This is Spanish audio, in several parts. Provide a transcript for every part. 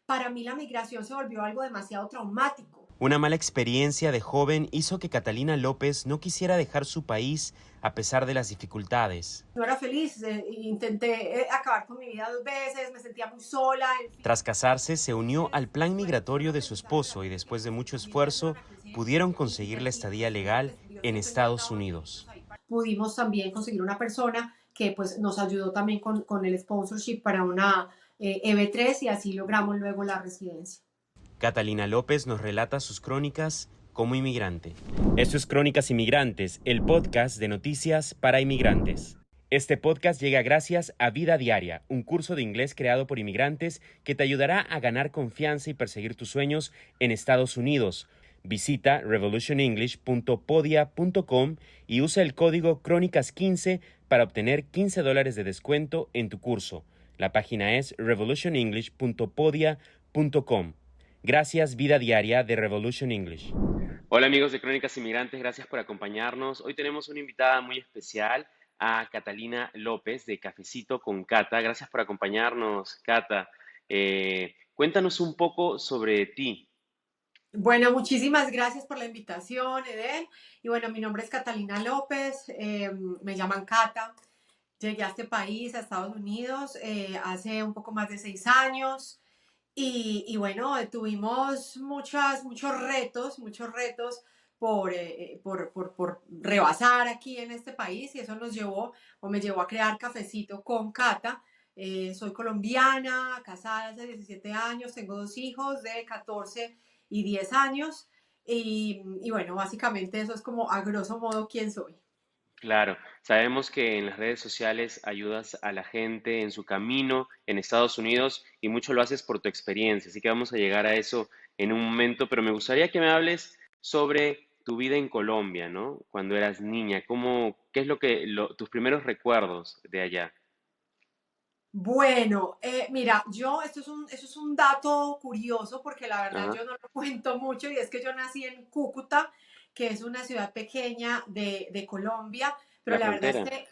para mí la migración se volvió algo demasiado traumático. Una mala experiencia de joven hizo que Catalina López no quisiera dejar su país a pesar de las dificultades. No era feliz, intenté acabar con mi vida 2 veces, me sentía muy sola, en fin. Tras casarse, se unió al plan Bueno, fue un migratorio de su aprendizaje esposo y grande después de porque mis mucho familias iban esfuerzo a crecer pudieron y, conseguir la y estadía pues bueno, legal Dios en siempre nos ha Estados dado angelitos Unidos. ahí. Pudimos también conseguir una persona que pues nos ayudó también con el sponsorship para una EB3 y así logramos luego la residencia. Catalina López nos relata sus crónicas como inmigrante. Esto es Crónicas Inmigrantes, el podcast de noticias para inmigrantes. Este podcast llega gracias a Vida Diaria, un curso de inglés creado por inmigrantes que te ayudará a ganar confianza y perseguir tus sueños en Estados Unidos. Visita revolutionenglish.podia.com y usa el código Crónicas15 para obtener $15 de descuento en tu curso. La página es revolutionenglish.podia.com. Gracias, Vida Diaria de Revolution English. Hola amigos de Crónicas Inmigrantes, gracias por acompañarnos. Hoy tenemos una invitada muy especial, a Catalina López de Cafecito con Cata. Gracias por acompañarnos, Cata. Cuéntanos un poco sobre ti. Bueno, muchísimas gracias por la invitación, Eden. Y bueno, mi nombre es Catalina López, me llaman Cata. Llegué a este país, a Estados Unidos, hace un poco más de 6 años. Y bueno, tuvimos muchos retos por rebasar aquí en este país y eso nos llevó o me llevó a crear Cafecito con Cata. Soy colombiana, casada hace 17 años, tengo 2 hijos de 14 y 10 años y bueno, básicamente eso es como a grosso modo quién soy. Claro, sabemos que en las redes sociales ayudas a la gente en su camino en Estados Unidos y mucho lo haces por tu experiencia, así que vamos a llegar a eso en un momento, pero me gustaría que me hables sobre tu vida en Colombia, ¿no? Cuando eras niña, qué es tus primeros recuerdos de allá? Bueno, mira, esto es un dato curioso porque la verdad Ajá, yo no lo cuento mucho y es que yo nací en Cúcuta, que es una ciudad pequeña de Colombia, pero la la verdad es frontera.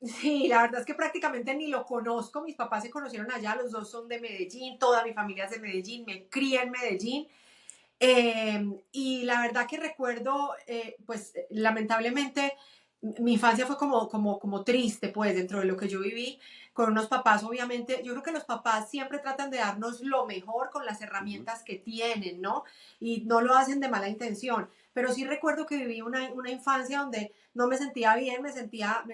que, sí, la verdad es que prácticamente ni lo conozco, mis papás se conocieron allá, los dos son de Medellín, toda mi familia es de Medellín, me crié en Medellín y la verdad que recuerdo, pues lamentablemente mi infancia fue como triste, pues dentro de lo que yo viví, con unos papás, obviamente, yo creo que los papás siempre tratan de darnos lo mejor con las Ujú, herramientas que tienen, ¿no? Y no lo hacen de mala intención, pero sí recuerdo que viví una infancia donde no me sentía bien, me sentía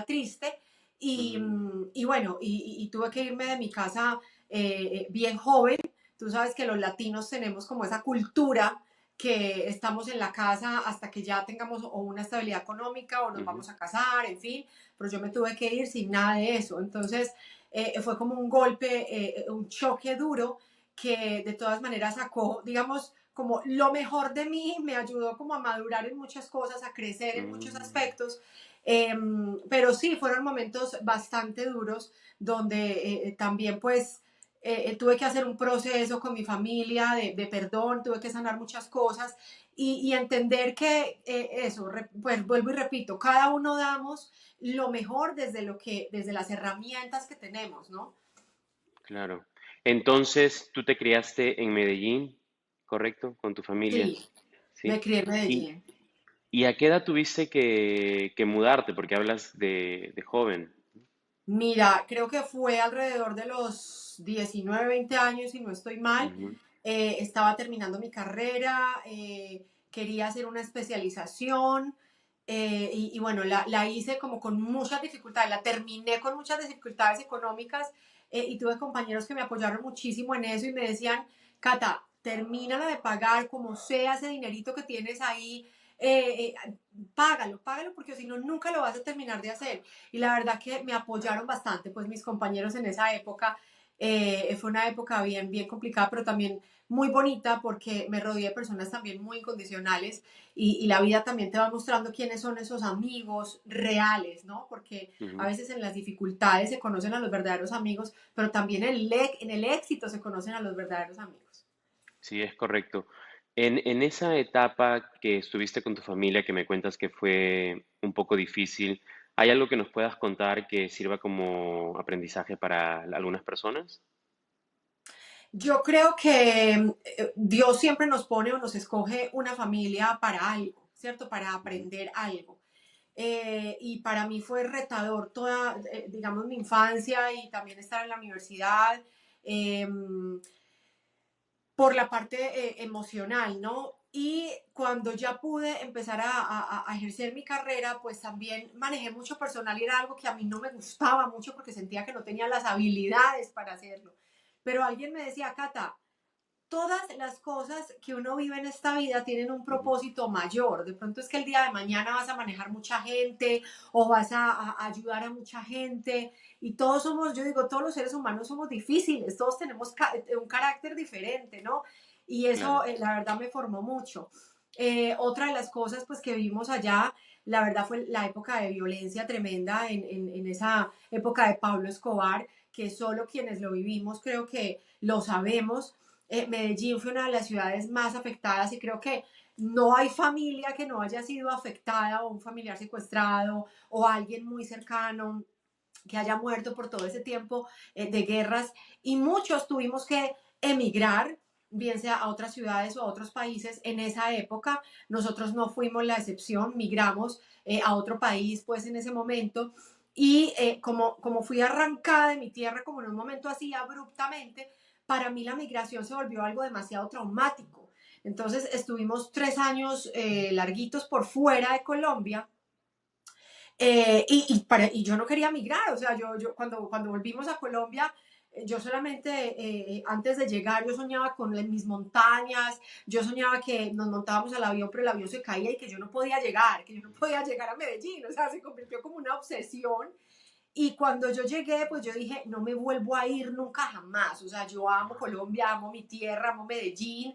triste mm, y bueno, y tuve que irme de mi casa bien joven. Tú sabes que los latinos tenemos como esa cultura que estamos en la casa hasta que ya tengamos o una estabilidad económica o nos ujú. vamos a casar, en fin, pero yo me tuve que ir sin nada de eso. Entonces fue como un golpe, un choque duro que de todas maneras sacó, digamos, como lo mejor de mí, me ayudó como a madurar en muchas cosas, a crecer en muchos Mm, aspectos, pero sí, fueron momentos bastante duros donde también pues tuve que hacer un proceso con mi familia de perdón, tuve que sanar muchas cosas y entender que eso, pues vuelvo y repito, cada uno damos lo mejor desde las herramientas que tenemos, ¿no? claro. Entonces, tú te criaste en Medellín, ¿correcto? Con tu familia, Sí, me ¿sí? crié en ¿Y, Medellín. y a qué edad tuviste que mudarte? Porque hablas de joven. Mira, creo que fue alrededor de los 19, 20 años, si no estoy mal. Ujú, Estaba terminando mi carrera, quería hacer una especialización y bueno, la hice como con muchas dificultades, la terminé con muchas dificultades económicas y tuve compañeros que me apoyaron muchísimo en eso y me decían, Cata, termínala de pagar como sea ese dinerito que tienes ahí, págalo, porque si no, nunca lo vas a terminar de hacer. Y la verdad que me apoyaron bastante, pues mis compañeros en esa época. Fue una época bien complicada, pero también muy bonita porque me rodeé de personas también muy incondicionales y la vida también te va mostrando quiénes son esos amigos reales, ¿no? Porque a ujú. veces en las dificultades se conocen a los verdaderos amigos, pero también en el éxito se conocen a los verdaderos amigos. Sí, es correcto. En esa etapa que estuviste con tu familia, que me cuentas que fue un poco difícil, ¿hay algo que nos puedas contar que sirva como aprendizaje para algunas personas? Yo creo que Dios siempre nos pone o nos escoge una familia para algo, ¿cierto? Para Ujú, aprender algo. Y para mí fue retador toda, digamos, mi infancia y también estar en la universidad. Eh, por la parte emocional, ¿no? Y cuando ya pude empezar a ejercer mi carrera, pues también manejé mucho personal y era algo que a mí no me gustaba mucho porque sentía que no tenía las habilidades para hacerlo. Pero alguien me decía, Cata, todas las cosas que uno vive en esta vida tienen un ujú, propósito mayor. De pronto es que el día de mañana vas a manejar mucha gente o vas a ayudar a mucha gente y todos somos, yo digo, todos los seres humanos somos difíciles, todos tenemos un carácter diferente, ¿no? Y claro. eso la verdad me formó mucho. Otra de las cosas pues que vivimos allá, la verdad fue la época de violencia tremenda en esa época de Pablo Escobar, que solo quienes lo vivimos creo que lo sabemos. Medellín fue una de las ciudades más afectadas y creo que no hay familia que no haya sido afectada o un familiar secuestrado o alguien muy cercano que haya muerto por todo ese tiempo de guerras y muchos tuvimos que emigrar, bien sea a otras ciudades o a otros países en esa época. Nosotros no fuimos la excepción, migramos a otro país pues en ese momento y como fui arrancada de mi tierra como en un momento así abruptamente, para mí la migración se volvió algo demasiado traumático. Entonces estuvimos 3 años larguitos por fuera de Colombia y yo no quería migrar, o sea, yo cuando volvimos a Colombia, yo solamente antes de llegar yo soñaba con mis montañas, yo soñaba que nos montábamos al avión, pero el avión se caía y que yo no podía llegar, que yo no podía llegar a Medellín, o sea, se convirtió como una obsesión. Y cuando yo llegué, pues yo dije, no me vuelvo a ir nunca jamás, o sea, yo amo Colombia, amo mi tierra, amo Medellín,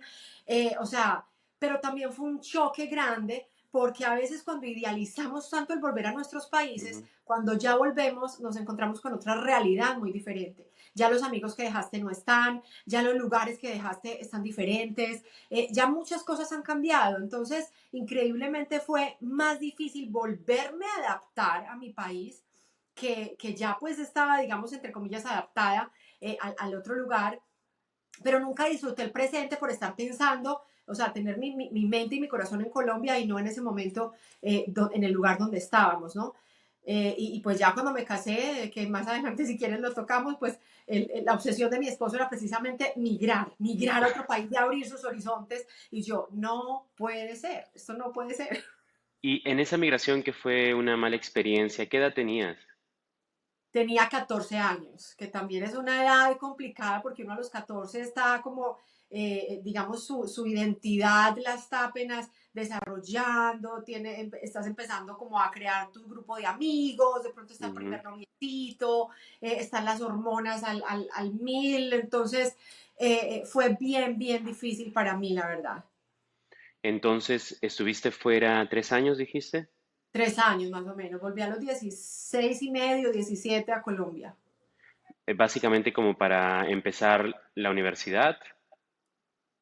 o sea, pero también fue un choque grande porque a veces cuando idealizamos tanto el volver a nuestros países, Ujú. cuando ya volvemos nos encontramos con otra realidad muy diferente. Ya los amigos que dejaste no están, ya los lugares que dejaste están diferentes, ya muchas cosas han cambiado. Entonces, increíblemente fue más difícil volverme a adaptar a mi país, que ya pues estaba, digamos, entre comillas, adaptada al otro lugar, pero nunca disfruté el presente por estar pensando, o sea, tener mi mente y mi corazón en Colombia y no en ese momento en el lugar donde estábamos, ¿no? Y pues ya cuando me casé, que más adelante si quieren lo tocamos, pues la obsesión de mi esposo era precisamente migrar a otro país, de abrir sus horizontes y yo, no puede ser, esto no puede ser. Y en esa migración que fue una mala experiencia, ¿qué edad tenías? Tenía 14 años, que también es una edad complicada porque uno a los 14 está como, digamos, su identidad la está apenas desarrollando, estás empezando como a crear tu grupo de amigos, de pronto está el Ujú. primer noviecito, están las hormonas al mil, entonces fue bien, bien difícil para mí, la verdad. Entonces, ¿estuviste fuera 3 años, dijiste? 3 años más o menos, volví a los 16 y medio, 17 a Colombia. Básicamente como para empezar la universidad.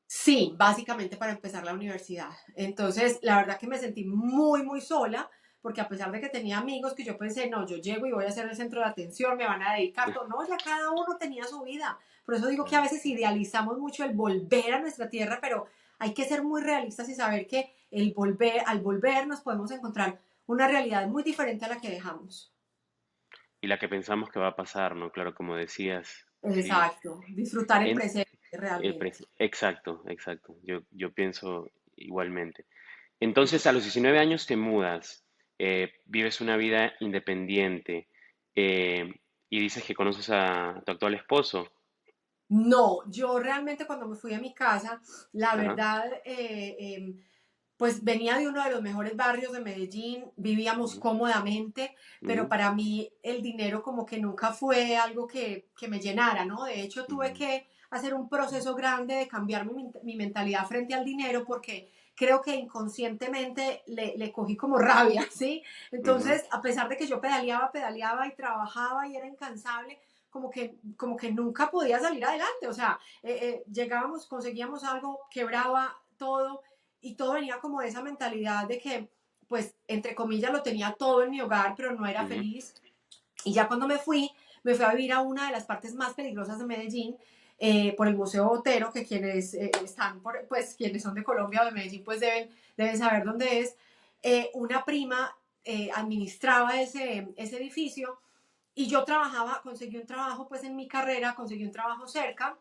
Sí, básicamente para empezar la universidad. Entonces, la verdad que me sentí muy, muy sola, porque a pesar de que tenía amigos que yo pensé, no, yo llego y voy a ser el centro de atención, me van a dedicar todo, no, ya cada uno tenía su vida. Por eso digo que a Claro. veces idealizamos mucho el volver a nuestra tierra, pero hay que ser muy realistas y saber que al volver nos podemos encontrar una realidad muy diferente a la que dejamos. Y la que pensamos que va a pasar, ¿no? Claro, como decías, sí. Exacto, disfrutar el En, presente realmente. exacto, exacto. Yo pienso igualmente. Entonces, a los 19 años te mudas, vives una vida independiente eh, y dices que conoces a tu actual esposo. No, yo realmente cuando me fui a mi casa, la Ajá. verdad, pues venía de uno de los mejores barrios de Medellín, vivíamos Ujú, cómodamente, pero ujú, para mí el dinero como que nunca fue algo que me llenara, ¿no? De hecho, tuve ujú, que hacer un proceso grande de cambiar mi mentalidad frente al dinero porque creo que inconscientemente le cogí como rabia, ¿sí? ujú, Entonces, a pesar de que yo pedaleaba y trabajaba y era incansable, como que nunca podía salir adelante, o sea, llegábamos, conseguíamos algo, quebraba todo y todo venía como de esa mentalidad de que, pues, entre comillas, lo tenía todo en mi hogar, pero no era ujú, feliz. Y ya cuando me fui a vivir a una de las partes más peligrosas de Medellín, por el Museo Botero, que quienes están, pues quienes son de Colombia o de Medellín, pues deben saber dónde es. Una prima administraba ese edificio y yo trabajaba, conseguí un trabajo pues en mi carrera, conseguí un trabajo cerca,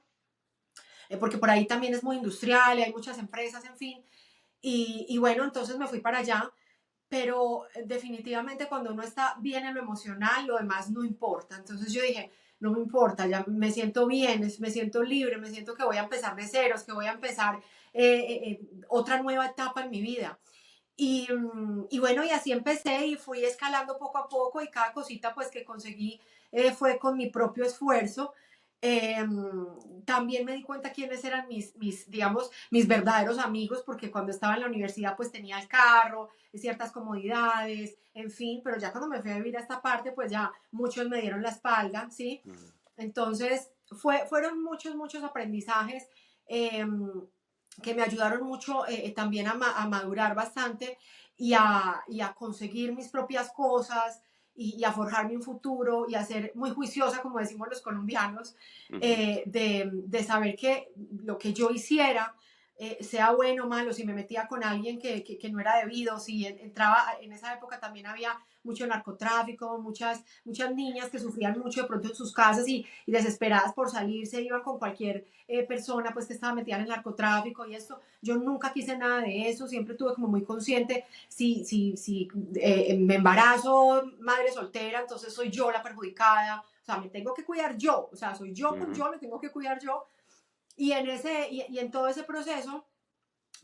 porque por ahí también es muy industrial y hay muchas empresas, en fin. Y bueno, entonces me fui para allá, pero definitivamente cuando uno está bien en lo emocional, lo demás no importa. Entonces yo dije, no me importa, ya me siento bien, me siento libre, me siento que voy a empezar de ceros, que voy a empezar otra nueva etapa en mi vida. Y bueno, y así empecé y fui escalando poco a poco y cada cosita pues que conseguí fue con mi propio esfuerzo. Eh, También me di cuenta quiénes eran digamos, mis verdaderos amigos, porque cuando estaba en la universidad pues tenía el carro, ciertas comodidades, en fin, pero ya cuando me fui a vivir a esta parte pues ya muchos me dieron la espalda, ¿sí? Ujú. Entonces fueron muchos aprendizajes. Eh, que me ayudaron mucho también a madurar bastante y a conseguir mis propias cosas y a forjarme un futuro y a ser muy juiciosa, como decimos los colombianos, Ujú. de saber que lo que yo hiciera, sea bueno o malo, si me metía con alguien que no era debido, si entraba, en esa época también había mucho narcotráfico, muchas niñas que sufrían mucho de pronto en sus casas y desesperadas por salir se iban con cualquier persona pues que estaba metida en el narcotráfico y esto. Yo nunca quise nada de eso, siempre tuve como muy consciente, si me embarazo, madre soltera, entonces soy yo la perjudicada, o sea, me tengo que cuidar yo, o sea, soy yo con Ujú. yo, me tengo que cuidar yo. Y en todo ese proceso,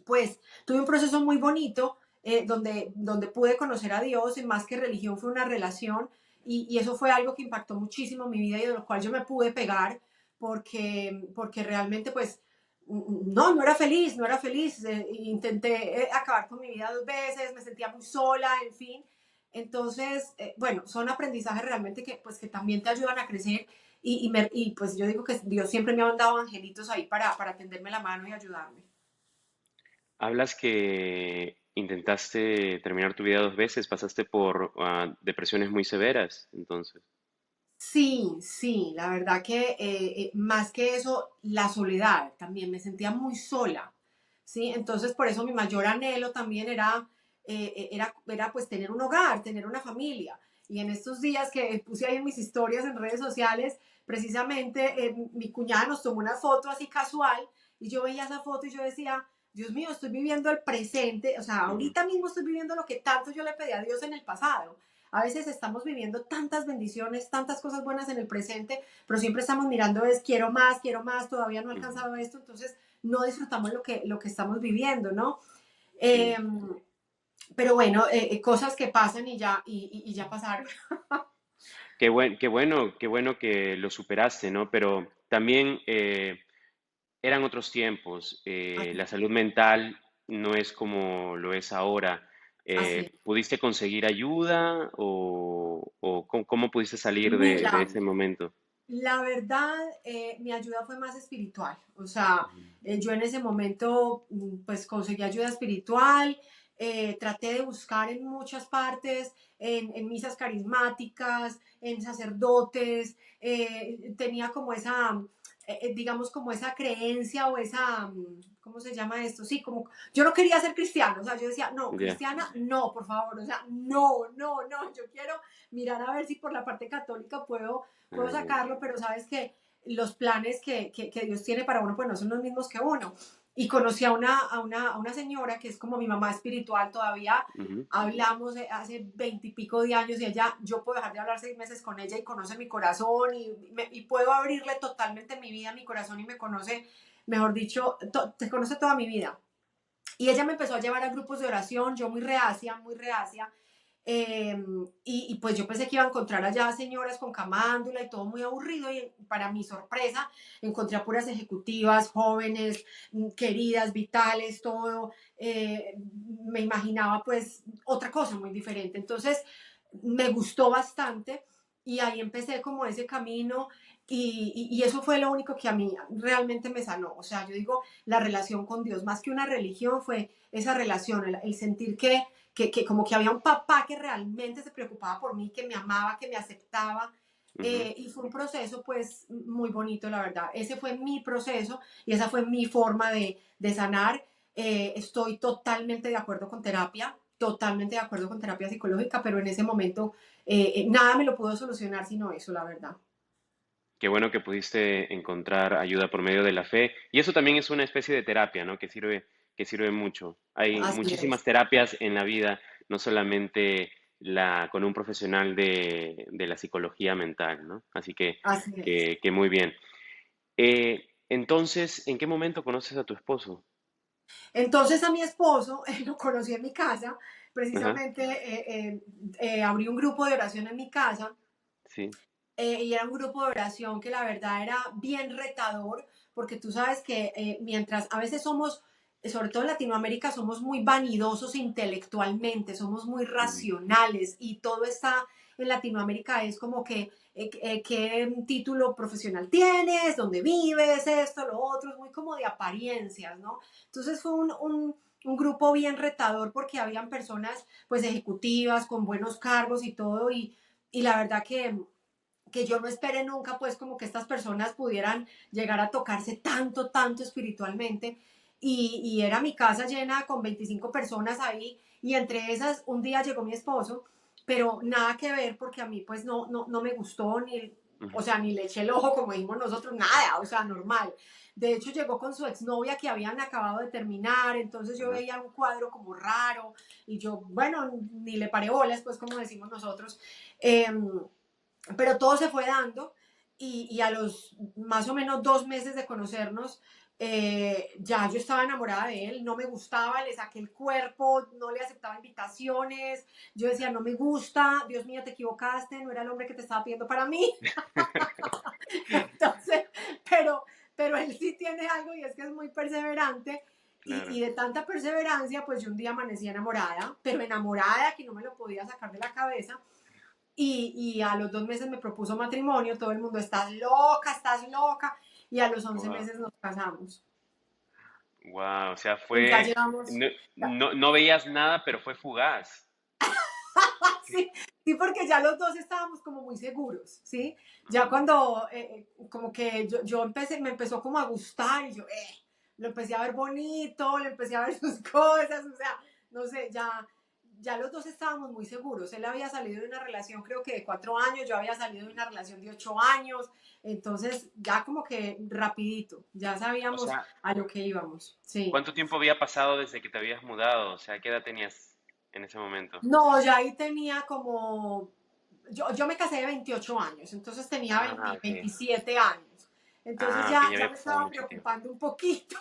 pues tuve un proceso muy bonito donde pude conocer a Dios y más que religión fue una relación y eso fue algo que impactó muchísimo mi vida y de lo cual yo me pude pegar porque realmente pues no era feliz, no era feliz. Intenté acabar con mi vida 2 veces, me sentía muy sola, en fin. Entonces, bueno, son aprendizajes realmente que también te ayudan a crecer y pues yo digo que Dios siempre me ha mandado angelitos ahí para tenderme la mano y ayudarme. Hablas que intentaste terminar tu vida 2 veces, pasaste por depresiones muy severas, entonces. Sí, sí, la verdad que más que eso, la soledad también, me sentía muy sola, ¿sí? Entonces, por eso mi mayor anhelo también era pues tener un hogar, tener una familia. Y en estos días que puse ahí en mis historias en redes sociales, precisamente mi cuñada nos tomó una foto así casual y yo veía esa foto y yo decía, Dios mío, estoy viviendo el presente, o sea, Ujú. ahorita mismo estoy viviendo lo que tanto yo le pedí a Dios en el pasado. A veces estamos viviendo tantas bendiciones, tantas cosas buenas en el presente, pero siempre estamos mirando es quiero más, todavía no he Ujú. alcanzado esto, entonces no disfrutamos lo que estamos viviendo, ¿no? Eh, Sí. pero bueno, cosas que pasan y ya pasaron. Qué bueno que lo superaste, ¿no? Pero también eran otros tiempos. Así, La salud mental no es como lo es ahora. así es. ¿Pudiste conseguir ayuda o cómo pudiste salir de Mira, ese momento? la verdad, mi ayuda fue más espiritual. O sea, Ujú. yo en ese momento, pues conseguí ayuda espiritual, traté de buscar en muchas partes, en misas carismáticas, en sacerdotes, tenía como digamos, como esa creencia o ¿cómo se llama esto? Sí, como, yo no quería ser cristiana, o sea, yo decía, no, Ya. cristiana, no, por favor, o sea, no, yo quiero mirar a ver si por la parte católica puedo Ah, ya. sacarlo, pero sabes que los planes que Dios tiene para uno, pues no son los mismos que uno. Y conocí a una señora que es como mi mamá espiritual todavía. Ujú. Hablamos hace 20 y pico de años y ella, yo puedo dejar de hablar 6 meses con ella y conoce mi corazón y puedo abrirle totalmente mi vida, mi corazón y me conoce, mejor dicho, te conoce toda mi vida. Y ella me empezó a llevar a grupos de oración, yo muy reacia, eh, y pues yo pensé que iba a encontrar allá señoras con camándula y todo muy aburrido y para mi sorpresa encontré a puras ejecutivas, jóvenes, queridas, vitales, todo. Me imaginaba pues otra cosa muy diferente. Entonces me gustó bastante y ahí empecé como ese camino y eso fue lo único que a mí realmente me sanó. O sea, yo digo, la relación con Dios, más que una religión, fue esa relación, el sentir que como que había un papá que realmente se preocupaba por mí, que me amaba, que me aceptaba. Ujú. Y fue un proceso pues muy bonito, la verdad. Ese fue mi proceso y esa fue mi forma de sanar. Estoy totalmente de acuerdo con terapia, totalmente de acuerdo con terapia psicológica, pero en ese momento nada me lo pudo solucionar sino eso, la verdad. Qué bueno que pudiste encontrar ayuda por medio de la fe. Y eso también es una especie de terapia, ¿no? Que sirve mucho. Hay Así muchísimas es, terapias en la vida, no solamente con un profesional de la psicología mental, ¿no? Así así es. que muy bien. Entonces, ¿en qué momento conoces a tu esposo? Entonces a mi esposo lo conocí en mi casa, Ajá, precisamente abrí un grupo de oración en mi casa sí. y era un grupo de oración que la verdad era bien retador, porque tú sabes que mientras a veces somos, sobre todo en Latinoamérica, somos muy vanidosos intelectualmente, somos muy Mm, racionales y todo está en Latinoamérica es como que qué título profesional tienes, dónde vives, esto, lo otro, es muy como de apariencias, ¿no? Entonces fue un grupo bien retador porque habían personas pues ejecutivas con buenos cargos y todo y la verdad que yo no esperé nunca, pues, como que estas personas pudieran llegar a tocarse tanto, tanto espiritualmente. Y era mi casa llena con 25 personas ahí, y entre esas, un día llegó mi esposo, pero nada que ver, porque a mí, pues, no me gustó, ni, o ujú, sea, ni le eché el ojo, como dijimos nosotros, nada, o sea, normal. De hecho, llegó con su exnovia que habían acabado de terminar, entonces yo ajá. veía un cuadro como raro, y yo, bueno, ni le paré bolas, pues, como decimos nosotros. Eh, pero todo se fue dando y a los más o menos 2 meses de conocernos, ya yo estaba enamorada de él, no me gustaba, le saqué el cuerpo, no le aceptaba invitaciones, yo decía, no me gusta, Dios mío, te equivocaste, no era el hombre que te estaba pidiendo para mí. Entonces, pero, pero él sí tiene algo y es que es muy perseverante y Claro. de tanta perseverancia, pues yo un día amanecí enamorada, pero enamorada que no me lo podía sacar de la cabeza y a los 2 meses me propuso matrimonio, todo el mundo, estás loca, y a los 11 meses nos casamos. Wow, o sea, Y ya llevamos, no, no veías nada, pero fue fugaz. sí, sí, porque ya los dos estábamos como muy seguros, ¿sí? Ya Mm, cuando, como que yo empecé, me empezó como a gustar, y yo, lo empecé a ver bonito, le empecé a ver sus cosas, o sea, no sé, ya los dos estábamos muy seguros. Él había salido de una relación creo que de 4 años, yo había salido de una relación de 8 años, entonces ya como que rapidito, ya O sabíamos sea, a lo que íbamos, sí. ¿cuánto tiempo había pasado desde que te habías mudado? O sea, ¿qué edad tenías en ese momento? No, ya ahí tenía como, yo me casé de 28 años, entonces tenía Ah, 20, ok. 27 años. Entonces Ah, ok, ya ya había me pasado estaba mucho tiempo. preocupando un poquito.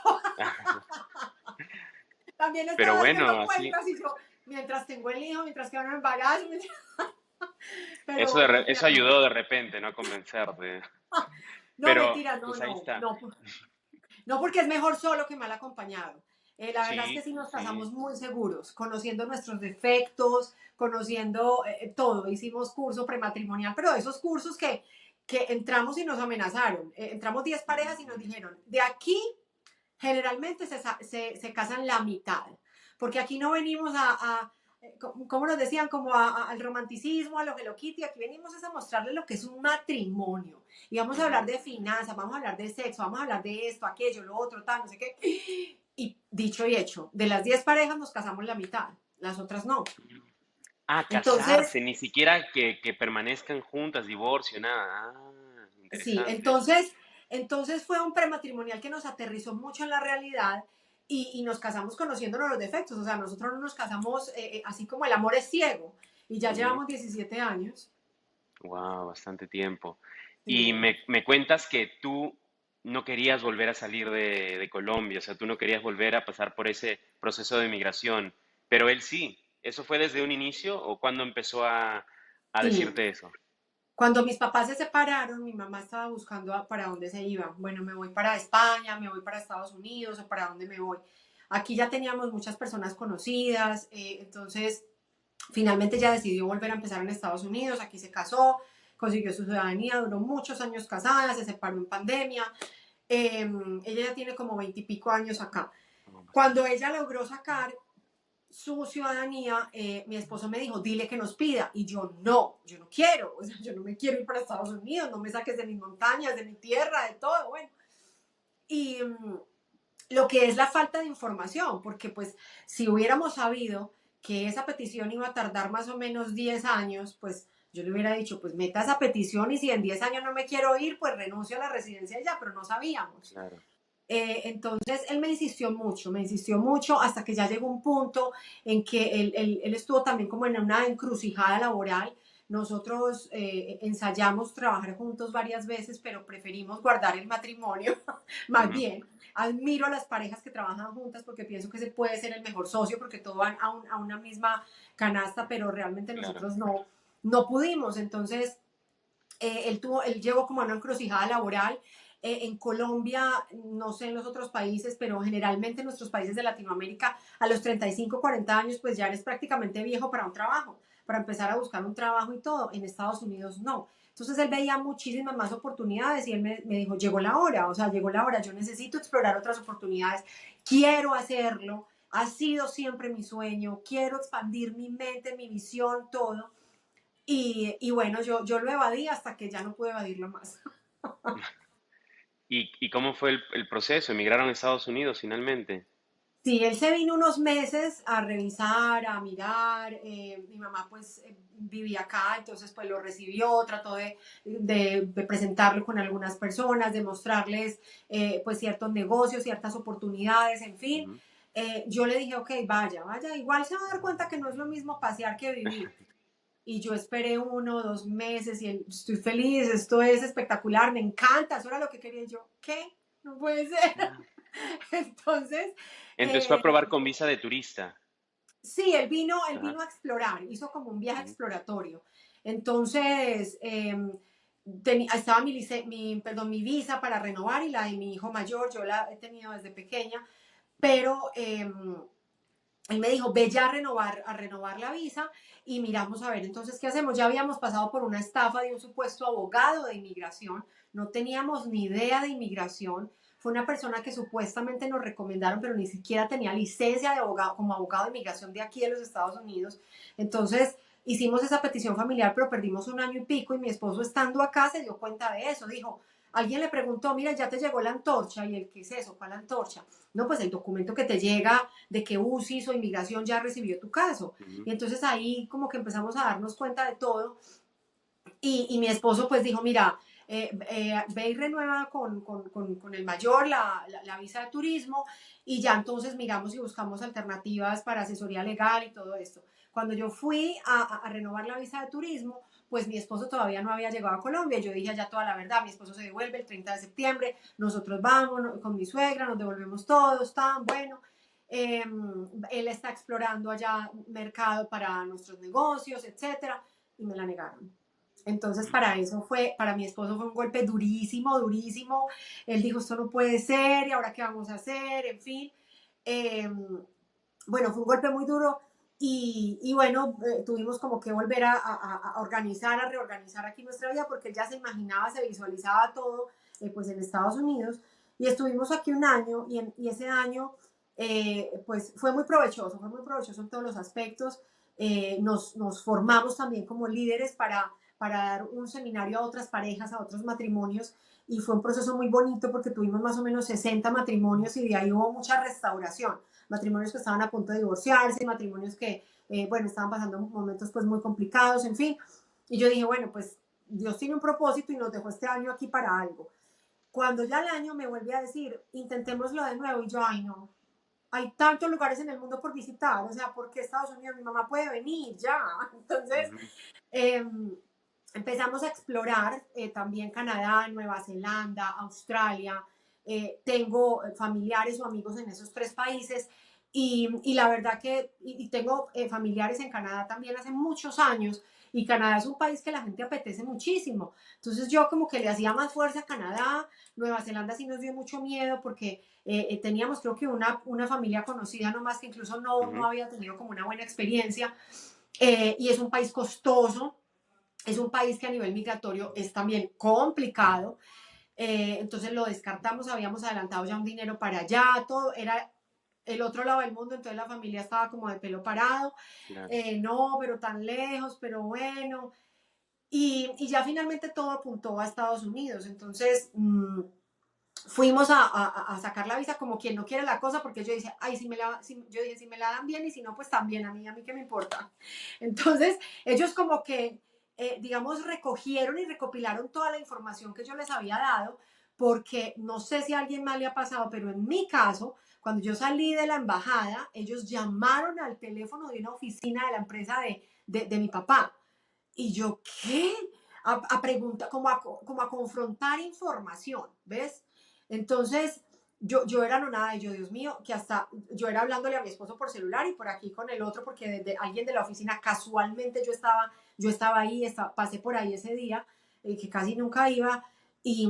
También Pero estabas que bueno, no así, cuentas y yo, mientras tengo el hijo, mientras que no me embarazo, eso, pero eso mi amor, ayudó de repente, ¿no? A convencerte. no, Pero, mentira, no, pues ahí no, está. no, no, porque es mejor solo que mal acompañado. La verdad es que Sí, sí nos sí. casamos muy seguros, conociendo nuestros defectos, conociendo todo. Hicimos curso prematrimonial, pero esos cursos que entramos y nos amenazaron. Entramos 10 parejas y nos Mm, dijeron, de aquí generalmente se casan la mitad, porque aquí no venimos como nos decían, como al romanticismo, a lo Hello Kitty, aquí venimos es a mostrarles lo que es un matrimonio. Y vamos a hablar ujú. de finanzas, vamos a hablar de sexo, vamos a hablar de esto, aquello, lo otro, tal, no sé qué. Y dicho y hecho, de las 10 parejas nos casamos la mitad, las otras no. Ah, Entonces, casarse, ni siquiera que permanezcan juntas, divorcio, nada. Ah, sí, interesante eso. entonces fue un prematrimonial que nos aterrizó mucho en la realidad y nos casamos conociéndonos los defectos. O sea, nosotros no nos casamos así como el amor es ciego y ya llevamos 17 años. Wow, bastante tiempo. Y Sí, me cuentas que tú no querías volver a salir de Colombia, o sea, tú no querías volver a pasar por ese proceso de migración, pero él sí. ¿Eso fue desde un inicio o cuándo empezó a sí. decirte eso? Cuando mis papás se separaron, mi mamá estaba buscando para dónde se iba. Bueno, me voy para España, me voy para Estados Unidos o para dónde me voy. Aquí ya teníamos muchas personas conocidas, entonces finalmente ella decidió volver a empezar en Estados Unidos, aquí se casó, consiguió su ciudadanía, duró muchos años casada, se separó en pandemia, ella ya tiene como 20 y pico años acá. Oh, Cuando bastante. ella logró sacar su ciudadanía, mi esposo me dijo, dile que nos pida. Y yo no quiero, o sea, yo no me quiero ir para Estados Unidos, no me saques de mis montañas, de mi tierra, de todo, bueno. Y lo que es la falta de información, porque pues si hubiéramos sabido que esa petición iba a tardar más o menos 10 años, pues yo le hubiera dicho, pues meta esa petición y si en 10 años no me quiero ir, pues renuncio a la residencia ya, pero no sabíamos. Claro. Entonces él me insistió mucho hasta que ya llegó un punto en que él estuvo también como en una encrucijada laboral. Nosotros ensayamos trabajar juntos varias veces, pero preferimos guardar el matrimonio, más Ujú. bien. Admiro a las parejas que trabajan juntas porque pienso que se puede ser el mejor socio porque todos van a una misma canasta, pero realmente Claro. nosotros no pudimos. Entonces, él llegó como a una encrucijada laboral. En Colombia, no sé en los otros países, pero generalmente en nuestros países de Latinoamérica, a los 35, 40 años, pues ya eres prácticamente viejo para un trabajo, para empezar a buscar un trabajo y todo. En Estados Unidos no. Entonces él veía muchísimas más oportunidades y él me dijo, llegó la hora, o sea, llegó la hora, yo necesito explorar otras oportunidades, quiero hacerlo, ha sido siempre mi sueño, quiero expandir mi mente, mi visión, todo. Y bueno, yo lo evadí hasta que ya no pude evadirlo más. ¿Y cómo fue el proceso? ¿Emigraron a Estados Unidos finalmente? Sí, él se vino unos meses a revisar, a mirar. Mi mamá pues vivía acá, entonces pues lo recibió, trató de presentarlo con algunas personas, de mostrarles pues ciertos negocios, ciertas oportunidades, en fin. Ujú. Yo le dije, ok, vaya, vaya, igual se va a dar cuenta que no es lo mismo pasear que vivir. Y yo esperé 1 o 2 meses y estoy feliz, esto es espectacular, me encanta, eso era lo que quería. Y yo, ¿qué? No puede ser. Ah. Entonces, Entonces fue a eh, probar con visa de turista. sí, él Ajá. vino a explorar, hizo como un viaje Ujú. exploratorio. Entonces, estaba perdón, mi visa para renovar y la de mi hijo mayor, yo la he tenido desde pequeña, pero él me dijo, ve ya a renovar la visa y miramos a ver entonces qué hacemos. Ya habíamos pasado por una estafa de un supuesto abogado de inmigración, no teníamos ni idea de inmigración. Fue una persona que supuestamente nos recomendaron, pero ni siquiera tenía licencia de abogado, como abogado de inmigración de aquí de los Estados Unidos. Entonces hicimos esa petición familiar, pero perdimos 1 año y pico y mi esposo estando acá se dio cuenta de eso. Dijo, alguien le preguntó, mira, ya te llegó la antorcha y él, ¿qué es eso? ¿Cuál antorcha? No, pues el documento que te llega de que UCIS o inmigración ya recibió tu caso. Ujú. Y entonces ahí como que empezamos a darnos cuenta de todo y mi esposo pues dijo, mira, ve y renueva con el mayor la visa de turismo y ya entonces miramos y buscamos alternativas para asesoría legal y todo esto. Cuando yo fui a renovar la visa de turismo, pues mi esposo todavía no había llegado a Colombia. Yo dije ya toda la verdad, mi esposo se devuelve el 30 de septiembre, nosotros vamos con mi suegra, nos devolvemos todos, tan bueno. Eh, Él está explorando allá mercado para nuestros negocios, etcétera, y me la negaron. Entonces, para mi esposo fue un golpe durísimo, durísimo. Él dijo, esto no puede ser, ¿y ahora qué vamos a hacer? En fin. Eh, bueno, fue un golpe muy duro y bueno, tuvimos como que volver a organizar, a reorganizar aquí nuestra vida porque él ya se imaginaba, se visualizaba todo pues en Estados Unidos y estuvimos aquí 1 año y ese año pues fue muy provechoso en todos los aspectos. Nos formamos también como líderes para dar un seminario a otras parejas, a otros matrimonios y fue un proceso muy bonito porque tuvimos más o menos 60 matrimonios y de ahí hubo mucha restauración, matrimonios que estaban a punto de divorciarse, matrimonios que, bueno, estaban pasando momentos pues muy complicados, en fin. Y yo dije, bueno, pues Dios tiene un propósito y nos dejó este año aquí para algo. Cuando ya el año me vuelve a decir, intentémoslo de nuevo, y yo, ay no, hay tantos lugares en el mundo por visitar, o sea, ¿por qué Estados Unidos? Mi mamá puede venir ya. Entonces, Ujú. eh, empezamos a explorar también Canadá, Nueva Zelanda, Australia. Tengo familiares o amigos en esos 3 países y la verdad que, y tengo familiares en Canadá también hace muchos años y Canadá es un país que la gente apetece muchísimo. Entonces yo como que le hacía más fuerza a Canadá, Nueva Zelanda sí nos dio mucho miedo porque teníamos creo que una familia conocida nomás que incluso no Ujú. había tenido como una buena experiencia y es un país costoso, es un país que a nivel migratorio es también complicado, entonces lo descartamos, habíamos adelantado ya un dinero para allá, todo era el otro lado del mundo, entonces la familia estaba como de pelo parado, claro. no, pero tan lejos, pero bueno. Y ya finalmente todo apuntó a Estados Unidos. Entonces fuimos a sacar la visa como quien no quiere la cosa, porque yo dije, ay, yo dije, si me la dan bien y si no, pues también a mí qué me importa. Entonces ellos como que, digamos, recogieron y recopilaron toda la información que yo les había dado, porque no sé si a alguien más le ha pasado, pero en mi caso, cuando yo salí de la embajada, ellos llamaron al teléfono de una oficina de la empresa de mi papá. Y yo, ¿qué? A preguntar, como a confrontar información, ¿ves? Entonces, yo era nada y yo, Dios mío, que hasta yo era hablándole a mi esposo por celular y por aquí con el otro, porque desde alguien de la oficina, casualmente yo estaba ahí, pasé por ahí ese día, que casi nunca iba, y,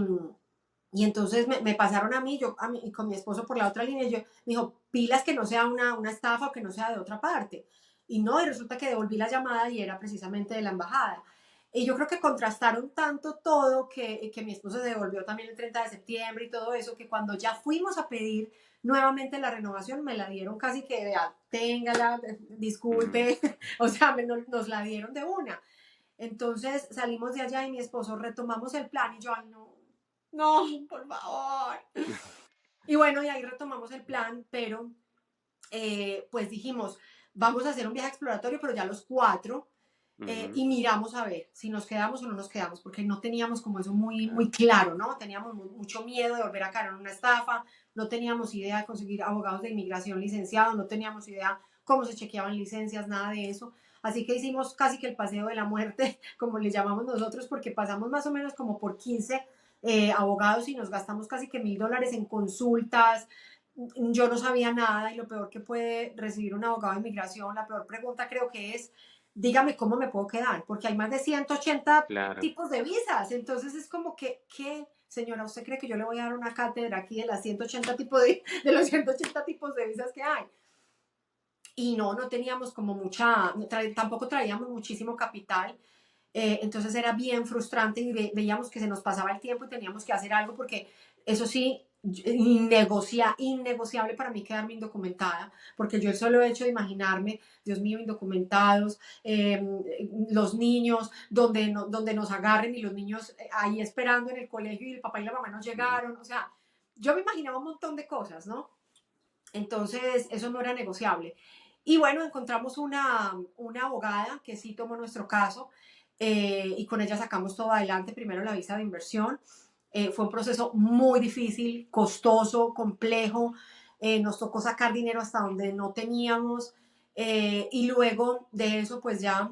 y entonces me pasaron a mí, y con mi esposo por la otra línea, y yo, me dijo, pilas que no sea una estafa o que no sea de otra parte. Y no, y resulta que devolví la llamada y era precisamente de la embajada. Y yo creo que contrastaron tanto todo que mi esposo se devolvió también el 30 de septiembre y todo eso, que cuando ya fuimos a pedir nuevamente la renovación, me la dieron casi que, vea, téngala, Mm. disculpe, o sea, nos la dieron de una. Entonces salimos de allá y mi esposo retomamos el plan y yo, ay, no, no, por favor. Y bueno, y ahí retomamos el plan, pero pues dijimos, vamos a hacer un viaje exploratorio, pero ya los cuatro, Ujú, y miramos a ver si nos quedamos o no nos quedamos, porque no teníamos como eso muy, muy claro. claro, ¿no? Teníamos mucho miedo de volver a caer en una estafa, no teníamos idea de conseguir abogados de inmigración licenciados, no teníamos idea cómo se chequeaban licencias, nada de eso. Así que hicimos casi que el paseo de la muerte, como le llamamos nosotros, porque pasamos más o menos como por 15 abogados y nos gastamos casi que $1000 en consultas. Yo no sabía nada y lo peor que puede recibir un abogado de inmigración, la peor pregunta creo que es, dígame cómo me puedo quedar, porque hay más de 180 Claro. tipos de visas, entonces es como que, ¿qué? Señora, ¿usted cree que yo le voy a dar una cátedra aquí de las 180 tipos de los 180 tipos de visas que hay? Y no, no teníamos como tampoco traíamos muchísimo capital, entonces era bien frustrante y veíamos que se nos pasaba el tiempo y teníamos que hacer algo porque eso sí, innegociable para mí quedarme indocumentada, porque yo el solo hecho de imaginarme, Dios mío, indocumentados, los niños, donde nos agarren y los niños ahí esperando en el colegio y el papá y la mamá no Ujú. llegaron, o sea, yo me imaginaba un montón de cosas, ¿no? Entonces, eso no era negociable. Y bueno, encontramos una abogada que sí tomó nuestro caso, y con ella sacamos todo adelante. Primero la visa de inversión. Fue un proceso muy difícil, costoso, complejo. Nos tocó sacar dinero hasta donde no teníamos. Y luego de eso, pues ya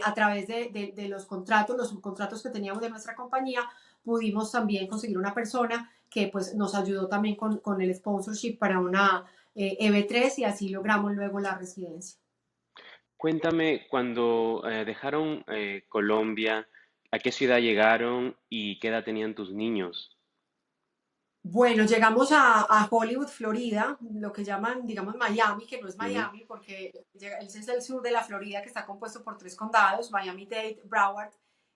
a través de los contratos, los subcontratos que teníamos de nuestra compañía, pudimos también conseguir una persona que pues nos ayudó también con el sponsorship para una EB3 y así logramos luego la residencia. Cuéntame, cuando dejaron Colombia, ¿a qué ciudad llegaron y qué edad tenían tus niños? Bueno, llegamos a Hollywood, Florida, lo que llaman, digamos, Miami, que no es Ujú, Miami, porque ese es el sur de la Florida, que está compuesto por tres condados, Miami-Dade, Broward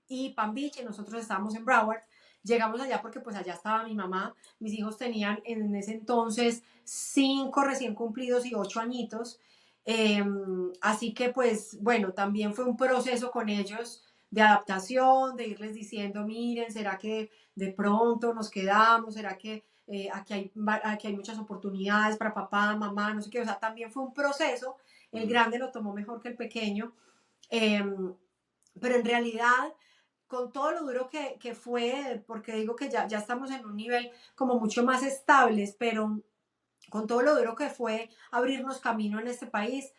y Palm Beach, y nosotros estábamos en Broward. Llegamos allá porque pues allá estaba mi mamá, mis hijos tenían en ese entonces 5 recién cumplidos y 8 añitos, así que pues bueno, también fue un proceso con ellos de adaptación, de irles diciendo, miren, ¿será que de pronto nos quedamos? ¿Será que aquí hay muchas oportunidades para papá, mamá, no sé qué? O sea, también fue un proceso. El ujú. grande lo tomó mejor que el pequeño, eh, pero en realidad, con todo lo duro que fue, porque digo que ya estamos en un nivel como mucho más estables, pero con todo lo duro que fue abrirnos camino en este país,